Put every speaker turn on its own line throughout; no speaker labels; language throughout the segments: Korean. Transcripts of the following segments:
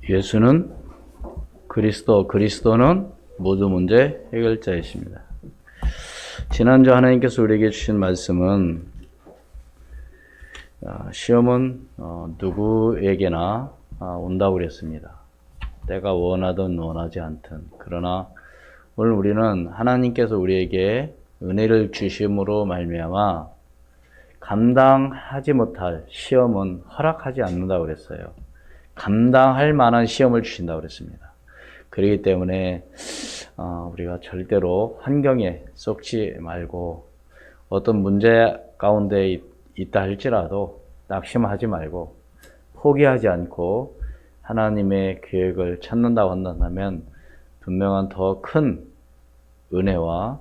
예수는 그리스도는 모든 문제 해결자이십니다. 지난주 하나님께서 우리에게 주신 말씀은 시험은 누구에게나 온다고 그랬습니다. 내가 원하든 원하지 않든. 그러나 오늘 우리는 하나님께서 우리에게 은혜를 주심으로 말미암아 감당하지 못할 시험은 허락하지 않는다고 그랬어요. 감당할 만한 시험을 주신다고 그랬습니다. 그렇기 때문에 우리가 절대로 환경에 썩지 말고 어떤 문제 가운데 있다 할지라도 낙심하지 말고 포기하지 않고 하나님의 계획을 찾는다고 한다면 분명한 더 큰 은혜와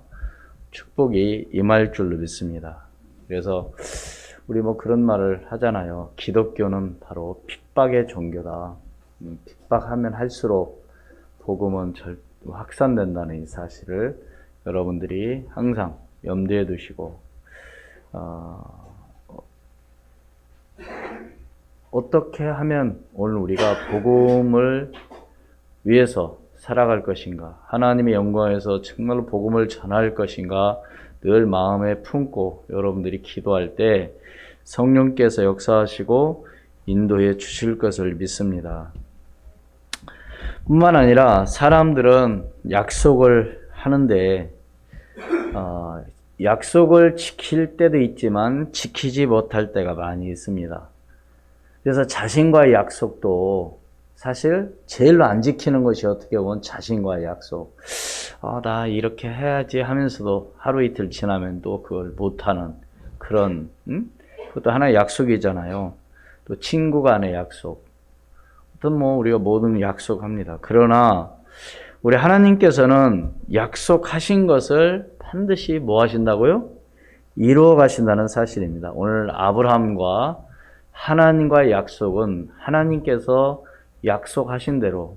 축복이 임할 줄로 믿습니다. 그래서 우리 그런 말을 하잖아요. 기독교는 바로 핍박의 종교다. 핍박하면 할수록 복음은 확산된다는 이 사실을 여러분들이 항상 염두에 두시고 어떻게 하면 오늘 우리가 복음을 위해서 살아갈 것인가, 하나님의 영광에서 정말로 복음을 전할 것인가 늘 마음에 품고 여러분들이 기도할 때 성령께서 역사하시고 인도해 주실 것을 믿습니다. 뿐만 아니라 사람들은 약속을 하는데 약속을 지킬 때도 있지만 지키지 못할 때가 많이 있습니다. 그래서 자신과의 약속도 사실 제일로 안 지키는 것이 어떻게 보면 자신과의 약속. 나 이렇게 해야지 하면서도 하루 이틀 지나면 또 그걸 못하는 그런, 그것도 하나의 약속이잖아요. 또 친구 간의 약속. 어떤 우리가 모든 약속합니다. 그러나 우리 하나님께서는 약속하신 것을 반드시 뭐 하신다고요? 이루어 가신다는 사실입니다. 오늘 아브라함과 하나님과의 약속은 하나님께서 약속하신 대로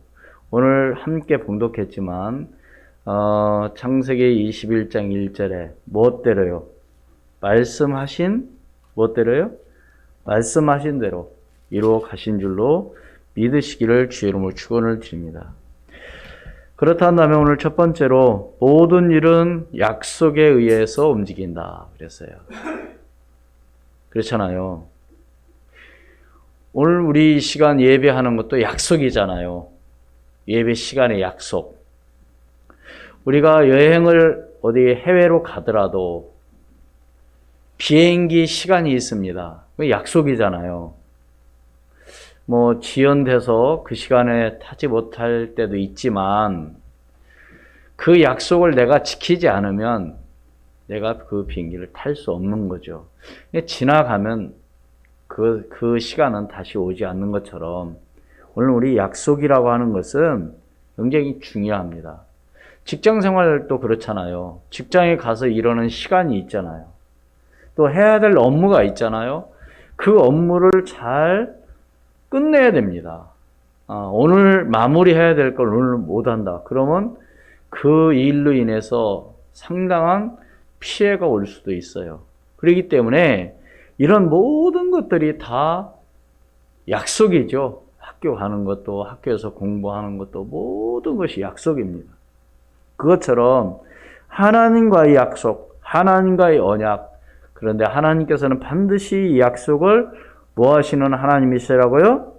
오늘 함께 봉독했지만 창세기 21장 1절에 무엇대로요? 말씀하신 대로 이루어 가신 줄로 믿으시기를 주의 이름으로 축원을 드립니다. 그렇다면 오늘 첫 번째로 모든 일은 약속에 의해서 움직인다 그랬어요. 그렇잖아요. 오늘 우리 시간 예배하는 것도 약속이잖아요. 예배 시간의 약속. 우리가 여행을 어디 해외로 가더라도 비행기 시간이 있습니다. 그 약속이잖아요. 지연돼서 그 시간에 타지 못할 때도 있지만 그 약속을 내가 지키지 않으면 내가 그 비행기를 탈 수 없는 거죠. 지나가면 그 시간은 다시 오지 않는 것처럼 오늘 우리 약속이라고 하는 것은 굉장히 중요합니다. 직장 생활도 그렇잖아요. 직장에 가서 일하는 시간이 있잖아요. 또 해야 될 업무가 있잖아요. 그 업무를 잘 끝내야 됩니다. 오늘 마무리해야 될 걸 오늘 못한다. 그러면 그 일로 인해서 상당한 피해가 올 수도 있어요. 그렇기 때문에 이런 모든 것들이 다 약속이죠. 학교 가는 것도, 학교에서 공부하는 것도 모든 것이 약속입니다. 그것처럼 하나님과의 약속, 하나님과의 언약, 그런데 하나님께서는 반드시 이 약속을 뭐 하시는 하나님이시라고요?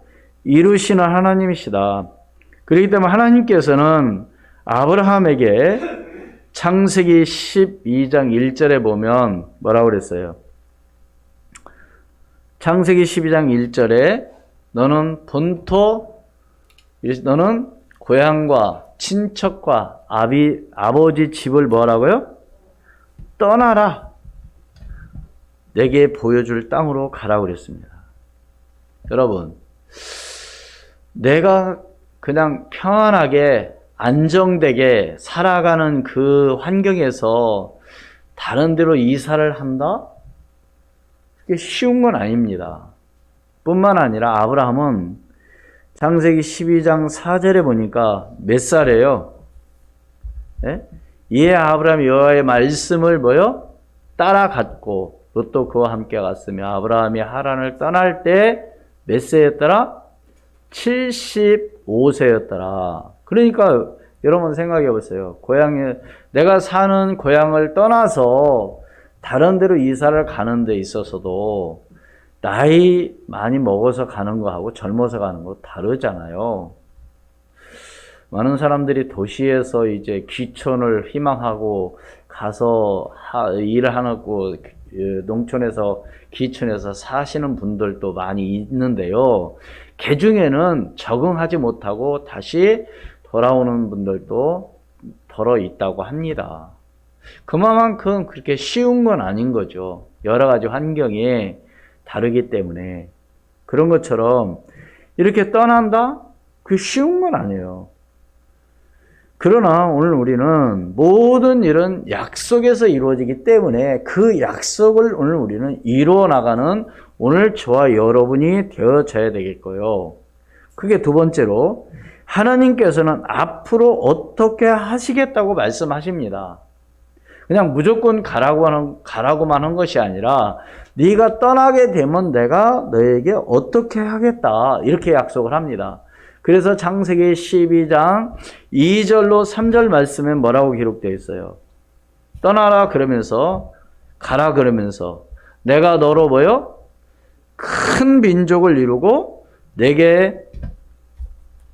이루시는 하나님이시다. 그렇기 때문에 하나님께서는 아브라함에게 창세기 12장 1절에 보면 뭐라고 그랬어요? 창세기 12장 1절에 너는 너는 고향과 친척과 아버지 집을 뭐라고요? 떠나라. 내게 보여줄 땅으로 가라고 그랬습니다. 여러분, 내가 그냥 평안하게 안정되게 살아가는 그 환경에서 다른 데로 이사를 한다? 그게 쉬운 건 아닙니다. 뿐만 아니라 아브라함은 창세기 12장 4절에 보니까 몇 살이에요? 이에 아브라함이 여호와의 말씀을 따라갔고 롯도 그와 함께 갔으며 아브라함이 하란을 떠날 때 몇 세였더라? 75세였더라. 그러니까 여러분 생각해 보세요. 내가 사는 고향을 떠나서 다른 데로 이사를 가는 데 있어서도 나이 많이 먹어서 가는 거하고 젊어서 가는 거 다르잖아요. 많은 사람들이 도시에서 이제 귀촌을 희망하고 가서 일을 하고 농촌에서 귀촌에서 사시는 분들도 많이 있는데요. 그 중에는 적응하지 못하고 다시 돌아오는 분들도 더러 있다고 합니다. 그만큼 그렇게 쉬운 건 아닌 거죠. 여러 가지 환경이 다르기 때문에. 그런 것처럼 이렇게 떠난다? 그게 쉬운 건 아니에요. 그러나 오늘 우리는 모든 일은 약속에서 이루어지기 때문에 그 약속을 오늘 우리는 이루어 나가는 오늘 저와 여러분이 되어져야 되겠고요. 그게 두 번째로 하나님께서는 앞으로 어떻게 하시겠다고 말씀하십니다. 그냥 무조건 가라고만 한 것이 아니라 네가 떠나게 되면 내가 너에게 어떻게 하겠다 이렇게 약속을 합니다. 그래서 창세기 12장 2절로 3절 말씀에 뭐라고 기록되어 있어요? 떠나라 그러면서 가라 그러면서 내가 너로 뭐요? 큰 민족을 이루고 내게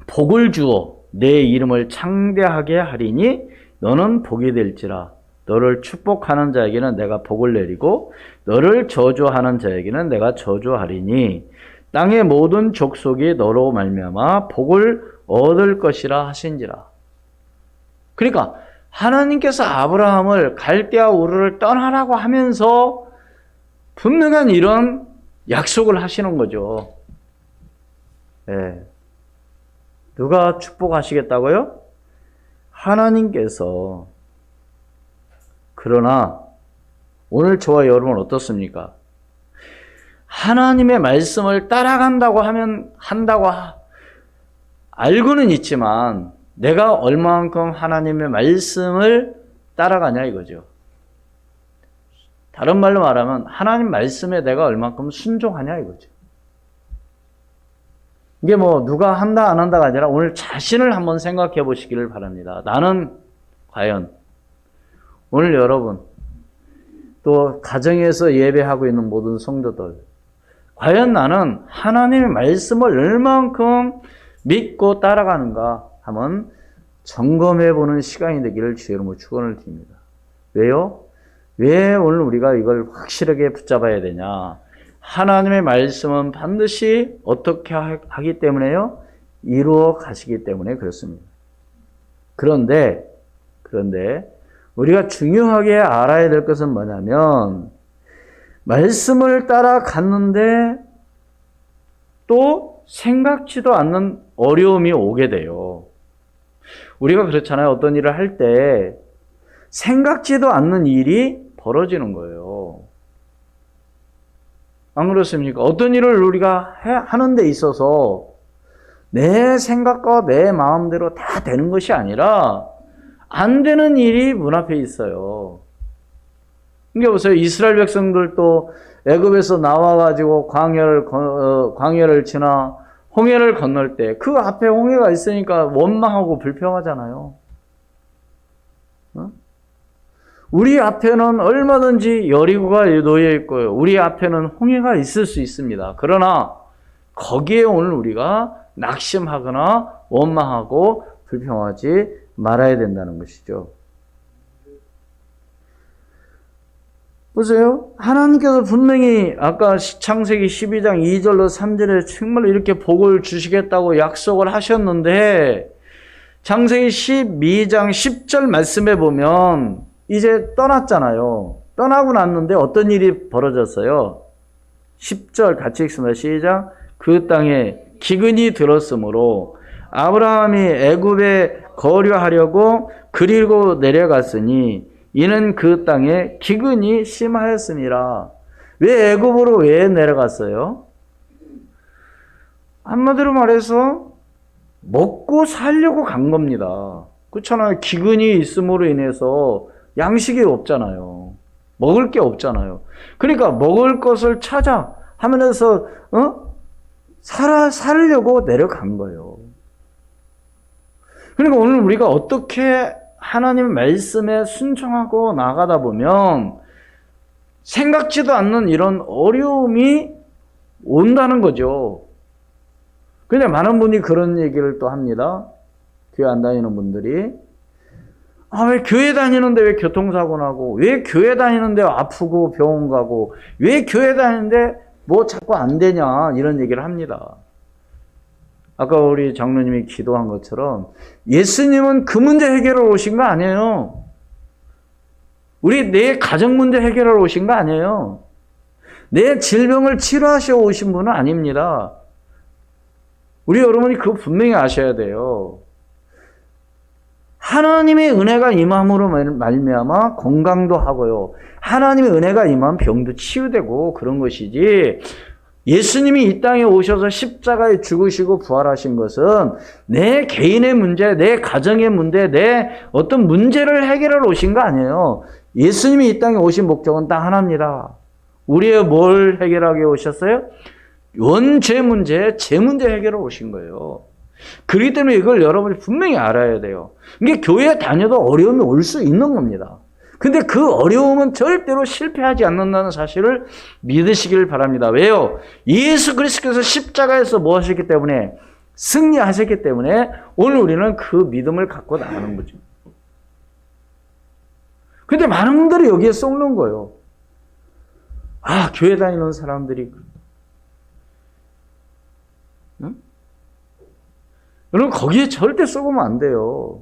복을 주어 내 이름을 창대하게 하리니 너는 복이 될지라. 너를 축복하는 자에게는 내가 복을 내리고 너를 저주하는 자에게는 내가 저주하리니 땅의 모든 족속이 너로 말미암아 복을 얻을 것이라 하신지라. 그러니까 하나님께서 아브라함을 갈대아 우르를 떠나라고 하면서 분명한 이런 약속을 하시는 거죠. 네. 누가 축복하시겠다고요? 하나님께서. 그러나 오늘 저와 여러분은 어떻습니까? 하나님의 말씀을 따라간다고 알고는 있지만 내가 얼마만큼 하나님의 말씀을 따라가냐 이거죠. 다른 말로 말하면 하나님 말씀에 내가 얼마만큼 순종하냐 이거죠. 이게 뭐 누가 한다 안 한다가 아니라 오늘 자신을 한번 생각해 보시기를 바랍니다. 나는 과연 오늘 여러분 또 가정에서 예배하고 있는 모든 성도들 과연 나는 하나님의 말씀을 얼만큼 믿고 따라가는가 한번 점검해 보는 시간이 되기를 주의 이름으로 축원을 드립니다. 왜요? 왜 오늘 우리가 이걸 확실하게 붙잡아야 되냐? 하나님의 말씀은 반드시 어떻게 하기 때문에요? 이루어 가시기 때문에 그렇습니다. 그런데 우리가 중요하게 알아야 될 것은 뭐냐면 말씀을 따라갔는데 또 생각지도 않는 어려움이 오게 돼요. 우리가 그렇잖아요. 어떤 일을 할 때 생각지도 않는 일이 벌어지는 거예요. 안 그렇습니까? 어떤 일을 우리가 하는 데 있어서 내 생각과 내 마음대로 다 되는 것이 아니라 안 되는 일이 문 앞에 있어요. 그러니까 보세요. 이스라엘 백성들도 애굽에서 나와가지고 광야를 지나 홍해를 건널 때 그 앞에 홍해가 있으니까 원망하고 불평하잖아요. 우리 앞에는 얼마든지 여리고가 놓여 있고요. 우리 앞에는 홍해가 있을 수 있습니다. 그러나 거기에 오늘 우리가 낙심하거나 원망하고 불평하지 말아야 된다는 것이죠. 보세요. 하나님께서 분명히 아까 창세기 12장 2절로 3절에 정말 이렇게 복을 주시겠다고 약속을 하셨는데 창세기 12장 10절 말씀에 보면 이제 떠났잖아요. 떠나고 났는데 어떤 일이 벌어졌어요? 10절 같이 읽습니다. 시작. 그 땅에 기근이 들었으므로 아브라함이 애굽에 거류하려고 그리고 내려갔으니 이는 그 땅에 기근이 심하였음이라. 왜 애굽으로 왜 내려갔어요? 한마디로 말해서 먹고 살려고 간 겁니다. 그렇잖아요. 기근이 있음으로 인해서 양식이 없잖아요. 먹을 게 없잖아요. 그러니까 먹을 것을 찾아 하면서 살려고 내려간 거예요. 그러니까 오늘 우리가 어떻게 하나님 말씀에 순종하고 나가다 보면 생각지도 않는 이런 어려움이 온다는 거죠. 근데 많은 분이 그런 얘기를 또 합니다. 교회 안 다니는 분들이. 왜 교회 다니는데 왜 교통사고 나고, 왜 교회 다니는데 아프고 병원 가고, 왜 교회 다니는데 뭐 자꾸 안 되냐, 이런 얘기를 합니다. 아까 우리 장로님이 기도한 것처럼 예수님은 그 문제 해결하러 오신 거 아니에요. 내 가정 문제 해결하러 오신 거 아니에요. 내 질병을 치료하시러 오신 분은 아닙니다. 우리 여러분이 그거 분명히 아셔야 돼요. 하나님의 은혜가 임함으로 말미암아 건강도 하고요. 하나님의 은혜가 임하면 병도 치유되고 그런 것이지, 예수님이 이 땅에 오셔서 십자가에 죽으시고 부활하신 것은 내 개인의 문제, 내 가정의 문제, 내 어떤 문제를 해결하러 오신 거 아니에요. 예수님이 이 땅에 오신 목적은 딱 하나입니다. 우리의 뭘 해결하게 오셨어요? 원죄 문제, 죄 문제 해결하러 오신 거예요. 그렇기 때문에 이걸 여러분이 분명히 알아야 돼요. 이게 교회에 다녀도 어려움이 올 수 있는 겁니다. 근데 그 어려움은 절대로 실패하지 않는다는 사실을 믿으시길 바랍니다. 왜요? 예수 그리스도께서 십자가에서 뭐 하셨기 때문에? 승리하셨기 때문에 오늘 우리는 그 믿음을 갖고 나가는 거죠. 근데 많은 분들이 여기에 쏙는 거예요. 교회 다니는 사람들이. 응? 여러분, 거기에 절대 쏘면 안 돼요.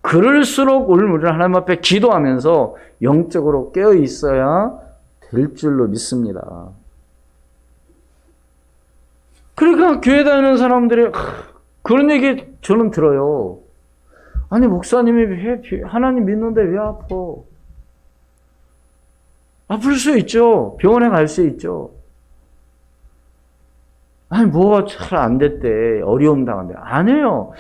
그럴수록 오늘 우리는 하나님 앞에 기도하면서 영적으로 깨어 있어야 될 줄로 믿습니다. 그러니까 교회 다니는 사람들이 그런 얘기 저는 들어요. 아니, 목사님이 왜 하나님 믿는데 왜 아파? 아플 수 있죠. 병원에 갈 수 있죠. 아니, 뭐가 잘 안 됐대. 어려움 당한대. 아니에요.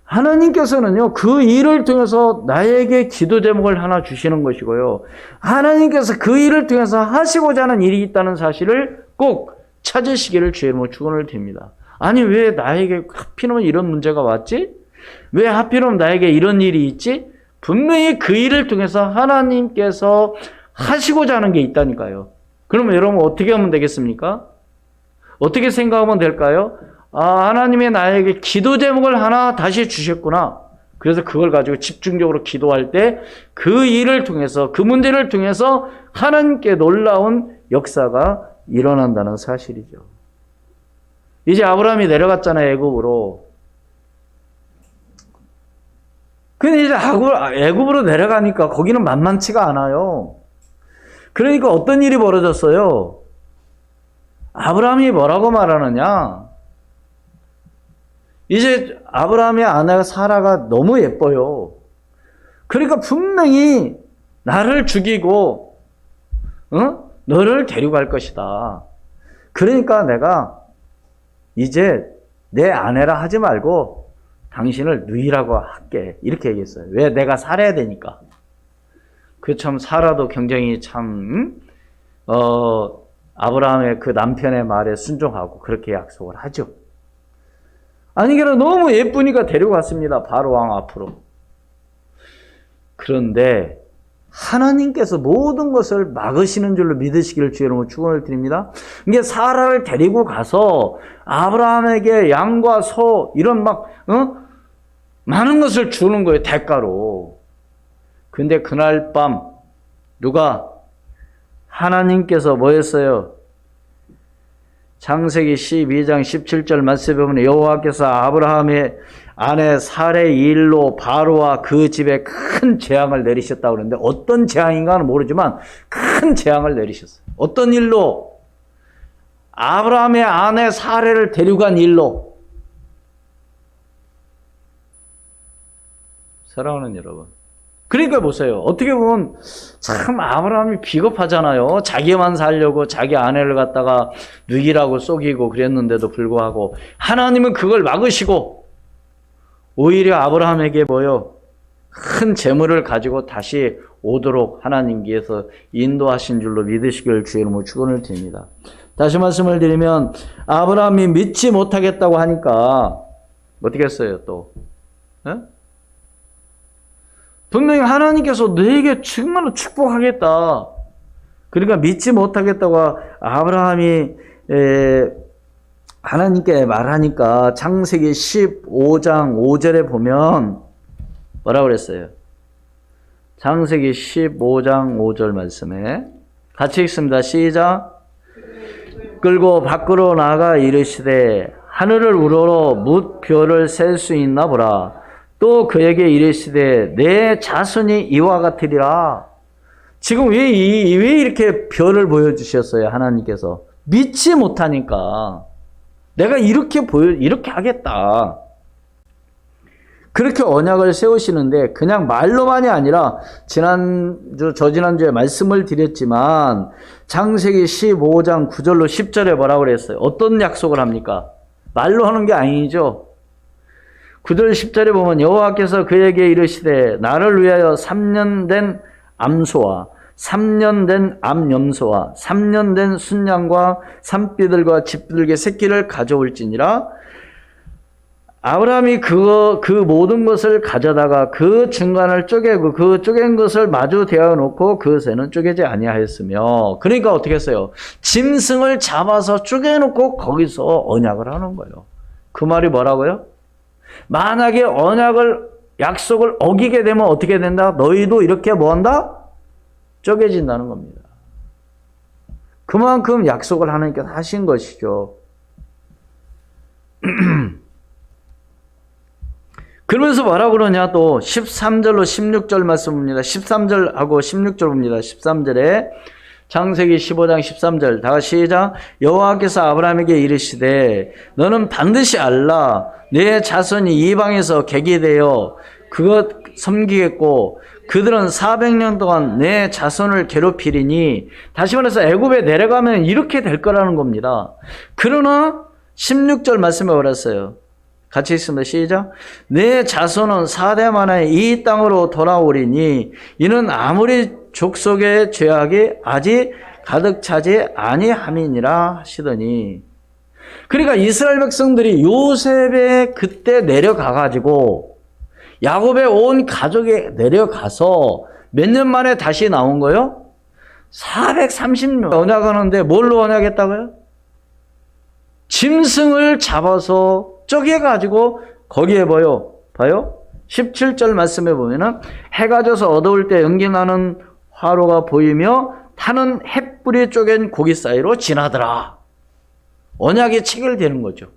하나님께서는요, 그 일을 통해서 나에게 기도 제목을 하나 주시는 것이고요. 하나님께서 그 일을 통해서 하시고자 하는 일이 있다는 사실을 꼭 찾으시기를 주의 이름으로 축원을 드립니다. 아니, 왜 나에게 하필이면 이런 문제가 왔지? 왜 하필이면 나에게 이런 일이 있지? 분명히 그 일을 통해서 하나님께서 하시고자 하는 게 있다니까요. 그러면 여러분 어떻게 하면 되겠습니까? 어떻게 생각하면 될까요? 하나님이 나에게 기도 제목을 하나 다시 주셨구나. 그래서 그걸 가지고 집중적으로 기도할 때 그 일을 통해서, 그 문제를 통해서 하나님께 놀라운 역사가 일어난다는 사실이죠. 이제 아브라함이 내려갔잖아요, 애굽으로. 근데 이제 애굽으로 내려가니까 거기는 만만치가 않아요. 그러니까 어떤 일이 벌어졌어요? 아브라함이 뭐라고 말하느냐? 이제 아브라함의 아내가 사라가 너무 예뻐요. 그러니까 분명히 나를 죽이고 너를 데려갈 것이다. 그러니까 내가 이제 내 아내라 하지 말고 당신을 누이라고 할게. 이렇게 얘기했어요. 왜? 내가 살아야 되니까. 그 참 사라도 굉장히 참 아브라함의 그 남편의 말에 순종하고 그렇게 약속을 하죠. 아니, 그냥 너무 예쁘니까 데려갔습니다. 바로 왕 앞으로. 그런데 하나님께서 모든 것을 막으시는 줄로 믿으시기를 주의 이름으로 축원을 드립니다. 이게 사라를 데리고 가서 아브라함에게 양과 소 이런 많은 것을 주는 거예요, 대가로. 근데 그날 밤 누가? 하나님께서 뭐 했어요? 창세기 12장 17절 말씀에 보면 여호와께서 아브라함의 아내 사라의 일로 바로와 그 집에 큰 재앙을 내리셨다고 그러는데 어떤 재앙인가는 모르지만 큰 재앙을 내리셨어요. 어떤 일로? 아브라함의 아내 사라를 데려간 일로. 사랑하는 여러분, 그러니까 보세요. 어떻게 보면 참 아브라함이 비겁하잖아요. 자기만 살려고 자기 아내를 갖다가 누이라고 속이고 그랬는데도 불구하고 하나님은 그걸 막으시고 오히려 아브라함에게 뭐요? 큰 재물을 가지고 다시 오도록 하나님께서 인도하신 줄로 믿으시길 주의 이름으로 축원을 드립니다. 다시 말씀을 드리면 아브라함이 믿지 못하겠다고 하니까 어떻게 했어요 또? 에? 분명히 하나님께서 너에게 정말로 축복하겠다. 그러니까 믿지 못하겠다고 아브라함이 하나님께 말하니까 창세기 15장 5절에 보면 뭐라고 그랬어요? 창세기 15장 5절 말씀에 같이 읽습니다. 시작. 끌고 밖으로 나가 이르시되 하늘을 우러러 뭇 별을 셀 수 있나 보라. 또 그에게 이르시되 내 자손이 이와 같으리라. 지금 왜 이렇게 별을 보여주셨어요? 하나님께서 믿지 못하니까 내가 이렇게 하겠다. 그렇게 언약을 세우시는데 그냥 말로만이 아니라 저지난주에 말씀을 드렸지만 창세기 15장 9절로 10절에 뭐라고 그랬어요? 어떤 약속을 합니까? 말로 하는 게 아니죠. 9절 10절에 보면 여호와께서 그에게 이르시되 나를 위하여 3년 된 암소와 3년 된 암염소와 3년 된 순양과 산비들과 집들개 새끼를 가져올지니라. 아브라함이 그 모든 것을 가져다가 그 중간을 쪼개고 그 쪼갠 것을 마주 대어 놓고 그 새는 쪼개지 아니하였으며. 그러니까 어떻게 했어요? 짐승을 잡아서 쪼개 놓고 거기서 언약을 하는 거예요. 그 말이 뭐라고요? 만약에 약속을 어기게 되면 어떻게 된다? 너희도 이렇게 뭐한다? 쪼개진다는 겁니다. 그만큼 약속을 하나님께서 하신 것이죠. 그러면서 뭐라고 그러냐? 또 13절로 16절 말씀 봅니다. 13절하고 16절 봅니다. 13절에 창세기 15장 13절 다 같이 시작. 여호와께서 아브라함에게 이르시되 너는 반드시 알라. 내 자손이 이방에서 객이 되어 그것 섬기겠고 그들은 400년 동안 내 자손을 괴롭히리니. 다시 말해서 애굽에 내려가면 이렇게 될 거라는 겁니다. 그러나 16절 말씀에 올랐어요. 같이 있습니다. 시작. 내 자손은 4대 만에 이 땅으로 돌아오리니 이는 아무리 족속의 죄악이 아직 가득 차지 아니함이니라 하시더니. 그러니까 이스라엘 백성들이 요셉에 그때 내려가가지고 야곱의 온 가족이 내려가서 몇 년 만에 다시 나온 거요? 430년 언약하는데 뭘로 언약했다고요? 짐승을 잡아서 쪼개가지고 거기에 봐요. 17절 말씀에 보면은 해가 져서 어두울 때 연기 나는 화로가 보이며 타는 햇불이 쪼갠 고기 사이로 지나더라. 언약이 체결되는 거죠.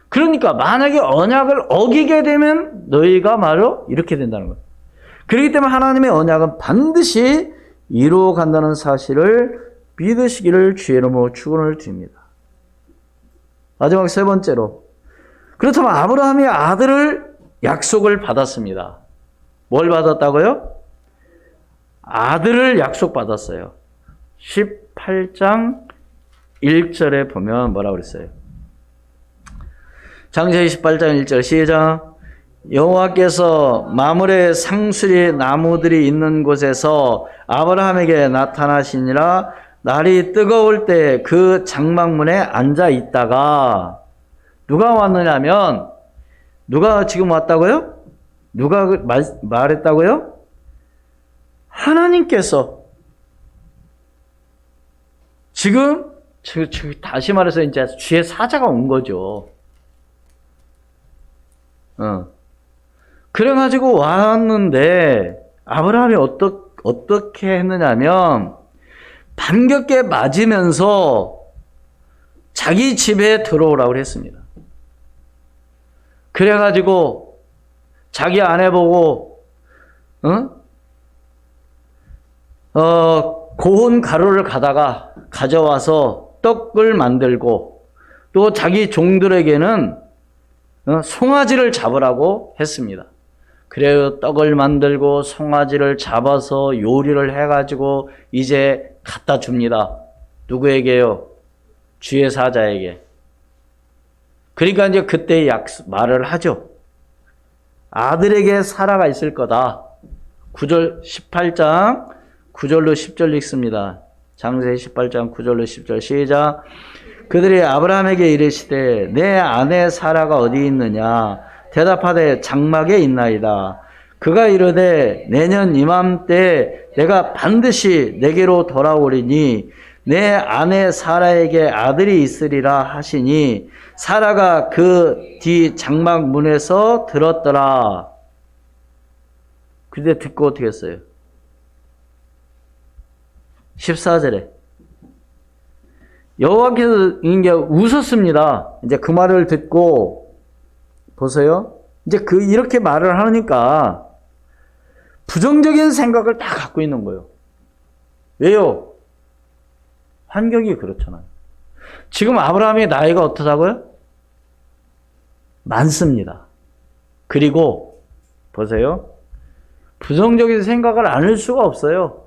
그러니까 만약에 언약을 어기게 되면 너희가 바로 이렇게 된다는 거예요. 그렇기 때문에 하나님의 언약은 반드시 이루어간다는 사실을 믿으시기를 주의 이름으로 축원을 드립니다. 마지막 세 번째로, 그렇다면 아브라함이 아들을 약속을 받았습니다. 뭘 받았다고요? 아들을 약속받았어요. 18장 1절에 보면 뭐라고 그랬어요? 창세기 18장 1절 시작. 여호와께서 마므레 상수리 나무들이 있는 곳에서 아브라함에게 나타나시니라. 날이 뜨거울 때 그 장막문에 앉아 있다가 누가 왔느냐면 누가 지금 왔다고요? 누가 말했다고요? 하나님께서 지금 다시 말해서 이제 주의 사자가 온 거죠. 그래가지고 왔는데 아브라함이 어떻게 했느냐면 반갑게 맞으면서 자기 집에 들어오라고 했습니다. 그래가지고 자기 아내 보고 고운 가루를 가져와서 떡을 만들고 또 자기 종들에게는 송아지를 잡으라고 했습니다. 그래요. 떡을 만들고 송아지를 잡아서 요리를 해가지고 이제 갖다 줍니다. 누구에게요? 주의 사자에게. 그러니까 이제 그때 말을 하죠. 아들에게 사라가 있을 거다. 9절 18장 9절로 10절 읽습니다. 창세기 18장 9절로 10절 시작. 그들이 아브라함에게 이르시되 내 아내 사라가 어디 있느냐? 대답하되 장막에 있나이다. 그가 이르되 내년 이맘때 내가 반드시 내게로 돌아오리니 내 아내 사라에게 아들이 있으리라 하시니 사라가 그 뒤 장막 문에서 들었더라. 그때 듣고 어떻게 했어요? 14절에 여호와께서 이제 웃었습니다. 이제 그 말을 듣고 보세요. 이제 이렇게 말을 하니까 부정적인 생각을 다 갖고 있는 거예요. 왜요? 환경이 그렇잖아요. 지금 아브라함의 나이가 어떠다고요? 많습니다. 그리고 보세요. 부정적인 생각을 안 할 수가 없어요.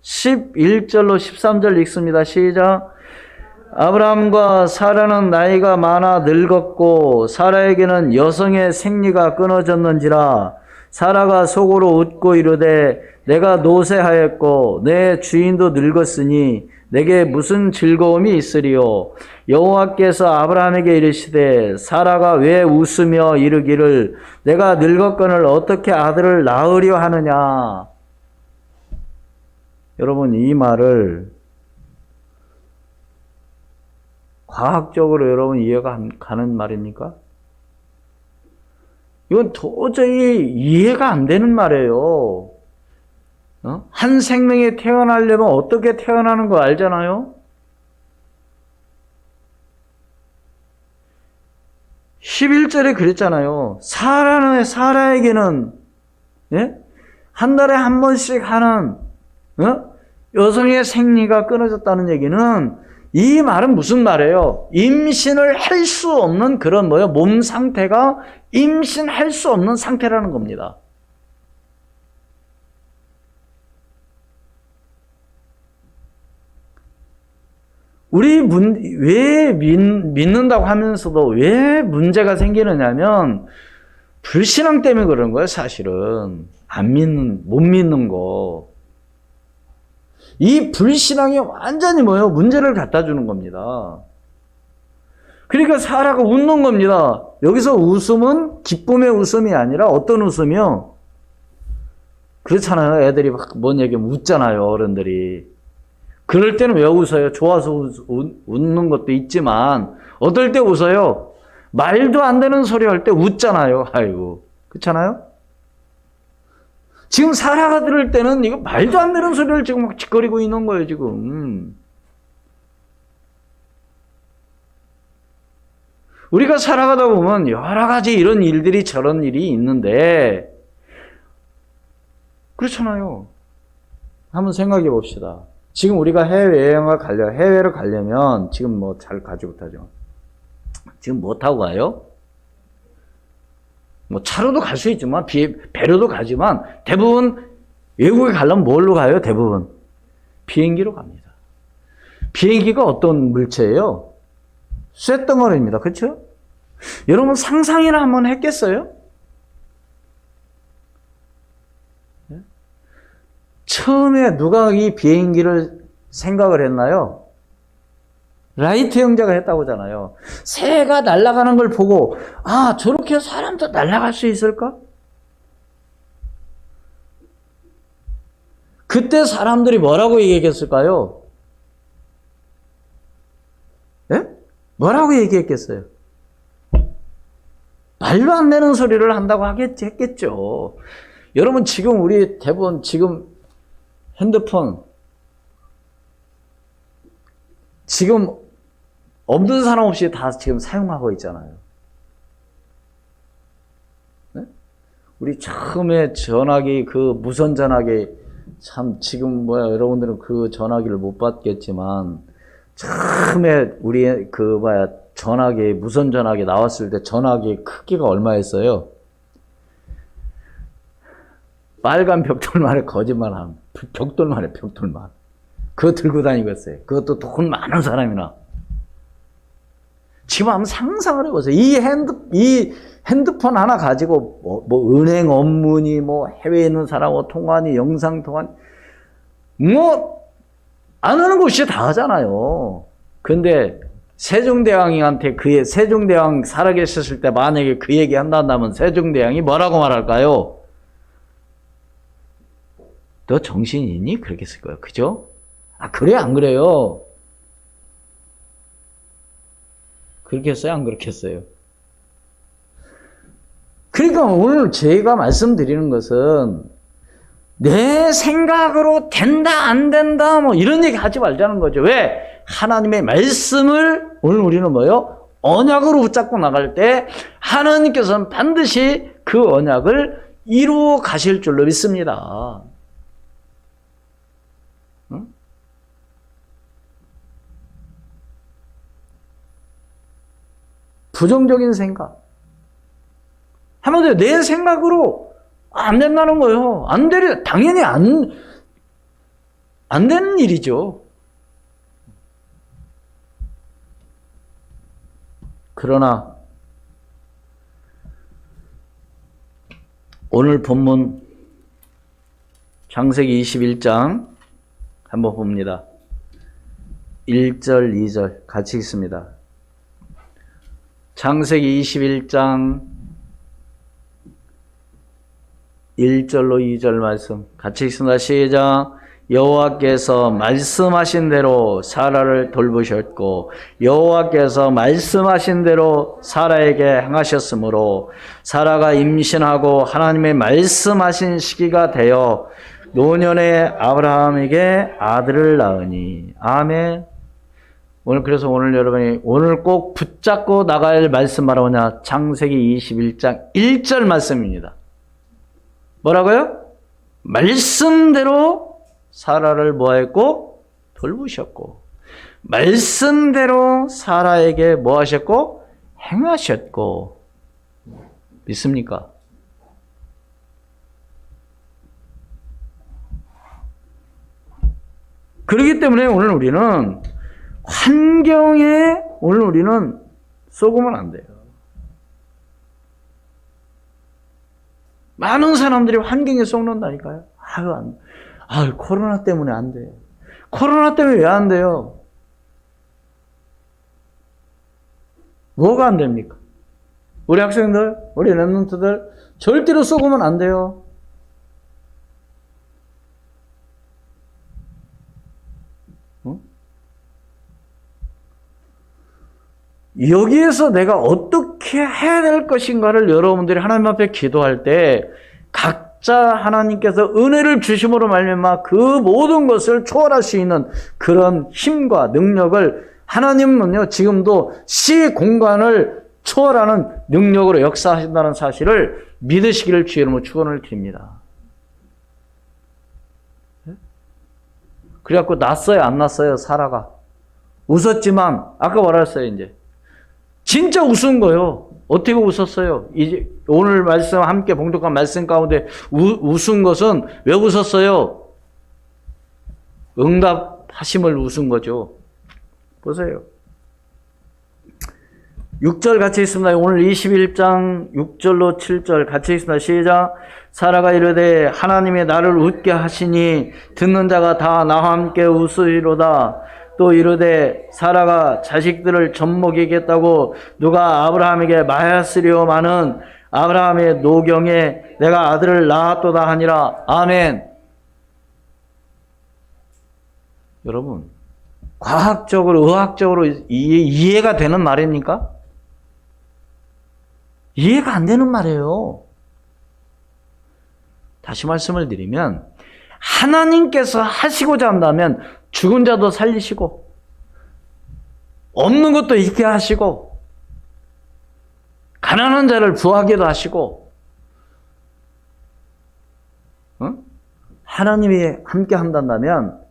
11절로 13절 읽습니다. 시작. 아브라함과 사라는 나이가 많아 늙었고 사라에게는 여성의 생리가 끊어졌는지라 사라가 속으로 웃고 이르되 내가 노쇠하였고 내 주인도 늙었으니 내게 무슨 즐거움이 있으리요. 여호와께서 아브라함에게 이르시되 사라가 왜 웃으며 이르기를 내가 늙었거늘 어떻게 아들을 낳으려 하느냐. 여러분 이 말을 과학적으로 여러분 이해가 가는 말입니까? 이건 도저히 이해가 안 되는 말이에요. 한 생명이 태어나려면 어떻게 태어나는 거 알잖아요? 11절에 그랬잖아요. 사라에게는 예? 한 달에 한 번씩 하는 여성의 생리가 끊어졌다는 얘기는 이 말은 무슨 말이에요? 임신을 할 수 없는 그런 몸 상태가 임신할 수 없는 상태라는 겁니다. 우리 왜 믿는다고 하면서도 왜 문제가 생기느냐면 불신앙 때문에 그런 거예요, 사실은. 못 믿는 거. 이 불신앙이 완전히 문제를 갖다 주는 겁니다. 그러니까 사라가 웃는 겁니다. 여기서 웃음은 기쁨의 웃음이 아니라 어떤 웃음이요? 그렇잖아요. 애들이 막 뭔 얘기하면 웃잖아요, 어른들이. 그럴 때는 왜 웃어요? 좋아서 웃는 것도 있지만 어떨 때 웃어요? 말도 안 되는 소리 할 때 웃잖아요. 아이고, 그렇잖아요? 지금 사라가 들을 때는 이거 말도 안 되는 소리를 지금 막 짓거리고 있는 거예요, 지금. 우리가 살아가다 보면 여러 가지 이런 일들이 저런 일이 있는데, 그렇잖아요. 한번 생각해 봅시다. 지금 우리가 해외를 가려면 지금 잘 가지 못하죠. 지금 뭐 타고 가요? 차로도 갈 수 있지만, 배로도 가지만, 대부분 외국에 가려면 뭘로 가요? 대부분 비행기로 갑니다. 비행기가 어떤 물체예요? 쇳덩어리입니다. 그렇죠? 여러분 상상이나 한번 했겠어요? 처음에 누가 이 비행기를 생각을 했나요? 라이트 형제가 했다고 하잖아요. 새가 날아가는 걸 보고 저렇게 사람도 날아갈 수 있을까? 그때 사람들이 뭐라고 얘기했을까요? 예? 뭐라고 얘기했겠어요? 말도 안 되는 소리를 한다고 했겠죠. 여러분 지금 우리 대부분 지금 핸드폰 지금 없는 사람 없이 다 지금 사용하고 있잖아요. 네? 우리 처음에 전화기 무선 전화기 참 지금 여러분들은 그 전화기를 못 받겠지만 처음에 우리 전화기 무선 전화기 나왔을 때 전화기 크기가 얼마였어요? 빨간 벽돌만에 거짓말한 벽돌만에 벽돌만. 그거 들고 다니고 있어요. 그것도 돈 많은 사람이나. 지금 한번 상상을 해보세요. 이 핸드폰 하나 가지고 은행 업무니 해외에 있는 사람하고 통화니 영상 통화니 안 하는 것이 다 하잖아요. 근데 세종대왕한테 세종대왕 살아계셨을 때 만약에 그 얘기 한다면 세종대왕이 뭐라고 말할까요? 너 정신 있니? 그렇게 했을 거예요. 그죠? 그래요? 안 그래요? 그렇게 했어요? 안 그렇게 했어요? 그러니까 오늘 제가 말씀드리는 것은 내 생각으로 된다, 안 된다, 뭐 이런 얘기 하지 말자는 거죠. 왜? 하나님의 말씀을 오늘 우리는 뭐요? 언약으로 붙잡고 나갈 때 하나님께서는 반드시 그 언약을 이루어 가실 줄로 믿습니다. 응? 부정적인 생각. 한마디로 내 생각으로 안 된다는 거예요. 당연히 안 되는 일이죠. 그러나 오늘 본문 창세기 21장 한번 봅니다. 1절, 2절 같이 읽습니다. 창세기 21장 1절로 2절 말씀 같이 읽습니다. 시작. 여호와께서 말씀하신 대로 사라를 돌보셨고 여호와께서 말씀하신 대로 사라에게 행하셨으므로 사라가 임신하고 하나님의 말씀하신 시기가 되어 노년에 아브라함에게 아들을 낳으니. 아멘. 그래서 오늘 여러분이 오늘 꼭 붙잡고 나갈 말씀 바로 뭐냐? 창세기 21장 1절 말씀입니다. 뭐라고요? 말씀대로 사라를 뭐했고? 돌보셨고 말씀대로 사라에게 뭐하셨고? 행하셨고. 믿습니까? 그렇기 때문에 오늘 우리는 환경에 속으면 안 돼요. 많은 사람들이 환경에 속는다니까요. 코로나 때문에 안 돼. 코로나 때문에 왜 안 돼요? 뭐가 안 됩니까? 우리 학생들, 우리 랩런트들 절대로 속으면 안 돼요. 여기에서 내가 어떻게 해야 될 것인가를 여러분들이 하나님 앞에 기도할 때 각자 하나님께서 은혜를 주심으로 말미암아 그 모든 것을 초월할 수 있는 그런 힘과 능력을 하나님은요 지금도 시 공간을 초월하는 능력으로 역사하신다는 사실을 믿으시기를 주의 이름으로 축원을 드립니다. 그래갖고 났어요 안 났어요? 사라가 웃었지만 아까 뭐라 했어요? 이제 진짜 웃은 거예요. 어떻게 웃었어요? 이제 오늘 말씀 함께 봉독한 말씀 가운데 웃은 것은 왜 웃었어요? 응답하심을 웃은 거죠. 보세요. 6절 같이 있습니다. 오늘 21장 6절로 7절 같이 있습니다. 시작. 사라가 이르되 하나님이 나를 웃게 하시니 듣는 자가 다 나와 함께 웃으리로다. 또 이르되 사라가 자식들을 젖먹이겠다고 누가 아브라함에게 말하였으리오마는 아브라함의 노경에 내가 아들을 낳았도다 하니라. 아멘. 여러분 과학적으로 의학적으로 이해가 되는 말입니까? 이해가 안 되는 말이에요. 다시 말씀을 드리면 하나님께서 하시고자 한다면 죽은 자도 살리시고 없는 것도 있게 하시고 가난한 자를 부하게도 하시고 하나님이 함께 한다면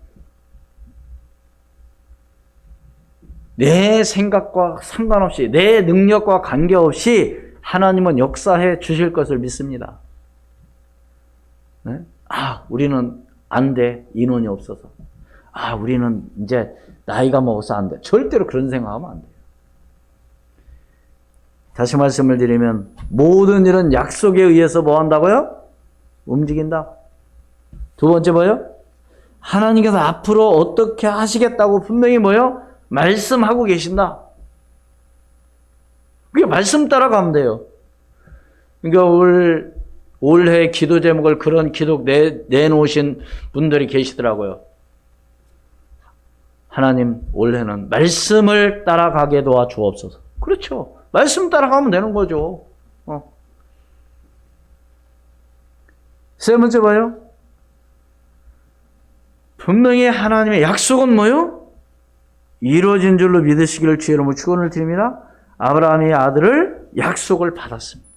내 생각과 상관없이 내 능력과 관계없이 하나님은 역사해 주실 것을 믿습니다. 네? 우리는 안 돼. 인원이 없어서. 우리는 이제 나이가 먹어서 안 돼. 절대로 그런 생각하면 안 돼요. 다시 말씀을 드리면 모든 일은 약속에 의해서 뭐 한다고요? 움직인다. 두 번째 뭐요? 하나님께서 앞으로 어떻게 하시겠다고 분명히 뭐요? 말씀하고 계신다. 그게 말씀 따라가면 돼요. 그러니까 올해 기도 제목을 그런 기도 내놓으신 분들이 계시더라고요. 하나님, 올해는 말씀을 따라가게 도와주옵소서. 그렇죠. 말씀 따라가면 되는 거죠. 세 번째 봐요. 분명히 하나님의 약속은 뭐요? 이루어진 줄로 믿으시기를 주의 이름으로 축원을 드립니다. 아브라함이 아들을 약속을 받았습니다.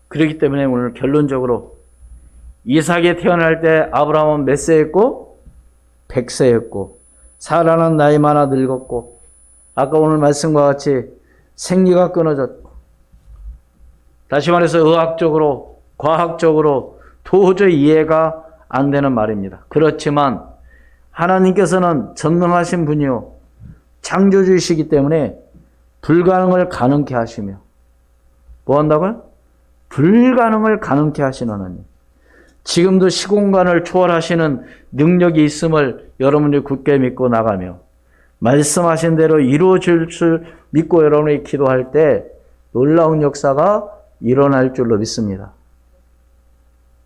그렇기 때문에 오늘 결론적으로 이삭이 태어날 때 아브라함은 몇 세였고? 100세였고 사라는 나이 많아 늙었고 아까 오늘 말씀과 같이 생리가 끊어졌고 다시 말해서 의학적으로 과학적으로 도저히 이해가 안 되는 말입니다. 그렇지만 하나님께서는 전능하신 분이요 창조주이시기 때문에 불가능을 가능케 하시며 뭐 한다고요? 불가능을 가능케 하시는 하나님. 지금도 시공간을 초월하시는 능력이 있음을 여러분이 굳게 믿고 나가며 말씀하신 대로 이루어질 줄 믿고 여러분이 기도할 때 놀라운 역사가 일어날 줄로 믿습니다.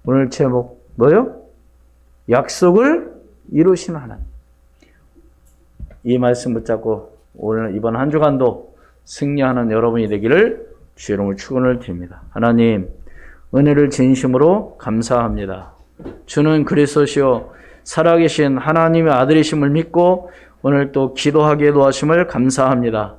오늘 제목 뭐요? 약속을 이루시는 하나님. 이 말씀 붙잡고 오늘 이번 한 주간도 승리하는 여러분이 되기를 주의 이름으로 축원을 드립니다. 하나님, 은혜를 진심으로 감사합니다. 주는 그리스도시요 살아계신 하나님의 아들이심을 믿고 오늘 또 기도하게 도와심을 감사합니다.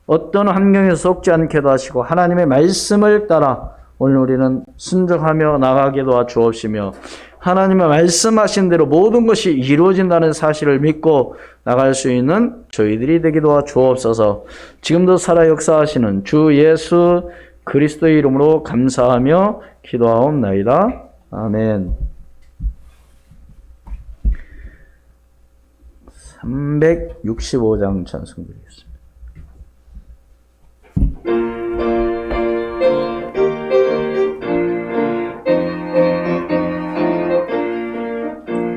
어떤 환경에 속지 않게 도와시고 하나님의 말씀을 따라 오늘 우리는 순종하며 나가게 도와주옵시며 하나님의 말씀하신 대로 모든 것이 이루어진다는 사실을 믿고 나갈 수 있는 저희들이 되게 도와주옵소서. 지금도 살아 역사하시는 주 예수 그리스도의 이름으로 감사하며 기도하옵나이다. 아멘. 365장 찬송 드리겠습니다.